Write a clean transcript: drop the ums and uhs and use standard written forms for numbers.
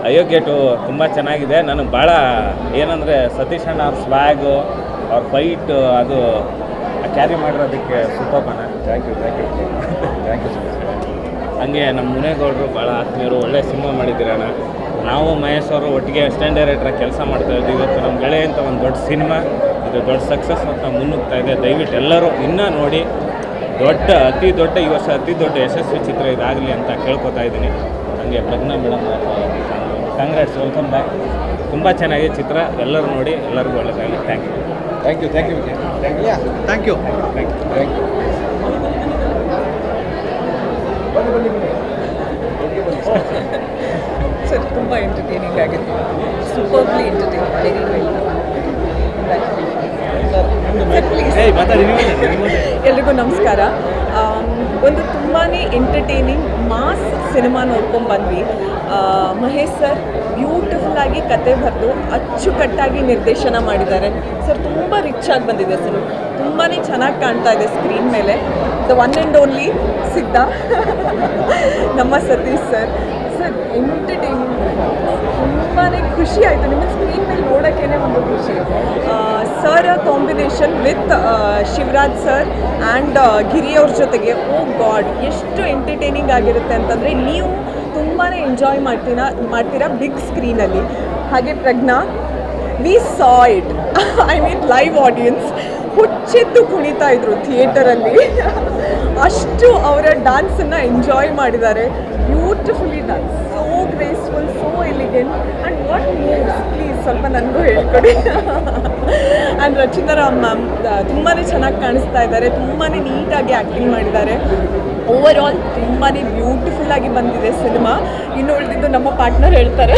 ಅಯೋಗ್ಯ 2 ತುಂಬ ಚೆನ್ನಾಗಿದೆ. ನನಗೆ ಭಾಳ ಏನಂದರೆ ಸತೀಶ್ ಅಣ್ಣ ಅವ್ರ ಸ್ವ್ಯಾಗು ಅವ್ರ ಫೈಟ್ ಅದು ಕ್ಯಾರಿ ಮಾಡಿರೋದಕ್ಕೆ ಸೂಪರ್ಬನ. Thank you so much. ಹಂಗೆ ನಮ್ಮ ಮುನೇಗೌಡರು ಭಾಳ ಆತ್ಮೀಯರು, ಒಳ್ಳೆ ಸಿನಿಮಾ ಮಾಡಿದ್ದೀರಣ್ಣ. ನಾವು ಮಹೇಶ್ ಅವರು ಒಟ್ಟಿಗೆ ಅಸಿಸ್ಟೆಂಟ್ ಡೈರೆಕ್ಟ್ರಾಗಿ ಕೆಲಸ ಮಾಡ್ತಾಯಿದ್ವಿ. ಇವತ್ತು ನಮ್ಮ ಗೆಳೆ ಅಂತ ಒಂದು ದೊಡ್ಡ ಸಿನಿಮಾ, ಇದು ದೊಡ್ಡ ಸಕ್ಸಸ್ ಅಂತ ಮುನ್ನುಗ್ತಾ ಇದೆ. ದಯವಿಟ್ಟು ಎಲ್ಲರೂ ಇನ್ನೂ ನೋಡಿ, ಈ ವರ್ಷ ಅತಿ ದೊಡ್ಡ ಯಶಸ್ವಿ ಚಿತ್ರ ಇದಾಗಲಿ ಅಂತ ಕೇಳ್ಕೊತಾ ಇದ್ದೀನಿ. ಹಾಗೆ Pragya madam, congrats, welcome back. ತುಂಬ ಚೆನ್ನಾಗಿದೆ ಚಿತ್ರ, ಎಲ್ಲರೂ ನೋಡಿ, ಎಲ್ಲರಿಗೂ ಒಳ್ಳೆಯದಾಗಲಿ. Thank you. Thank you. Sir ತುಂಬ ಎಂಟರ್ಟೈನಿಂಗ್ ಆಗಿತ್ತು, ಸೂಪರ್ಬ್ಲಿ ಎಂಟರ್ಟೈನ್, ವೆರಿ ವೆಲ್. ಎಲ್ರಿಗೂ ನಮಸ್ಕಾರ. ಒಂದು ತುಂಬಾ ಎಂಟರ್ಟೈನಿಂಗ್ ಮಾಸ್ ಸಿನಿಮಾ ನೋಡ್ಕೊಂಡು ಬಂದ್ವಿ. ಮಹೇಶ್ ಸರ್ ಬ್ಯೂಟಿಫುಲ್ಲಾಗಿ ಕತೆ ಬರೆದು ಅಚ್ಚುಕಟ್ಟಾಗಿ ನಿರ್ದೇಶನ ಮಾಡಿದ್ದಾರೆ ಸರ್. ತುಂಬ ರಿಚ್ ಆಗಿ ಬಂದಿದೆ ಸಿನಿಮಾ, ತುಂಬಾ ಚೆನ್ನಾಗಿ ಕಾಣ್ತಾ ಇದೆ ಸ್ಕ್ರೀನ್ ಮೇಲೆ. ದ ಒನ್ ಆ್ಯಂಡ್ ಓನ್ಲಿ ಸಿದ್ಧ ನಮ್ಮ ಸತೀಶ್ ಸರ್. ಎಂಟರ್ಟೈನಿಂಗ್, ತುಂಬಾ ಖುಷಿ ಆಯಿತು. ನಿಮ್ಮ ಸ್ಕ್ರೀನ್ ಮೇಲೆ ನೋಡೋಕ್ಕೇ ಒಂದು ಖುಷಿ. Sir combination with Shivaraj sir and Giri ಅವ್ರ ಜೊತೆಗೆ, ಓ ಗಾಡ್, ಎಷ್ಟು ಎಂಟರ್ಟೈನಿಂಗ್ ಆಗಿರುತ್ತೆ ಅಂತಂದರೆ ನೀವು ತುಂಬಾ ಎಂಜಾಯ್ ಮಾಡ್ತೀರಾ ಬಿಗ್ ಸ್ಕ್ರೀನಲ್ಲಿ. ಹಾಗೆ Pragna, we saw it, I mean live audience ಹುಚ್ಚೆದ್ದು ಕುಣಿತಾ ಇದ್ರು ಥಿಯೇಟರಲ್ಲಿ. ಅಷ್ಟು ಅವರ ಡ್ಯಾನ್ಸನ್ನು ಎಂಜಾಯ್ ಮಾಡಿದ್ದಾರೆ. Beautifully dance, so graceful, so elegant and what moves, please ಸ್ವಲ್ಪ ನನಗೂ ಹೇಳ್ಕೊಡಿ. ಆ್ಯಂಡ್ ರಚಿತಾರಾಮ್ ಮ್ಯಾಮ್ ತುಂಬಾ ಚೆನ್ನಾಗಿ ಕಾಣಿಸ್ತಾ ಇದ್ದಾರೆ, ತುಂಬಾ ನೀಟಾಗಿ ಆ್ಯಕ್ಟಿಂಗ್ ಮಾಡಿದ್ದಾರೆ. ಓವರ್ ಆಲ್ ತುಂಬಾ ಬ್ಯೂಟಿಫುಲ್ಲಾಗಿ ಬಂದಿದೆ ಸಿನಿಮಾ. ಇನ್ನು ಉಳಿದಿದ್ದು ನಮ್ಮ ಪಾರ್ಟ್ನರ್ ಹೇಳ್ತಾರೆ.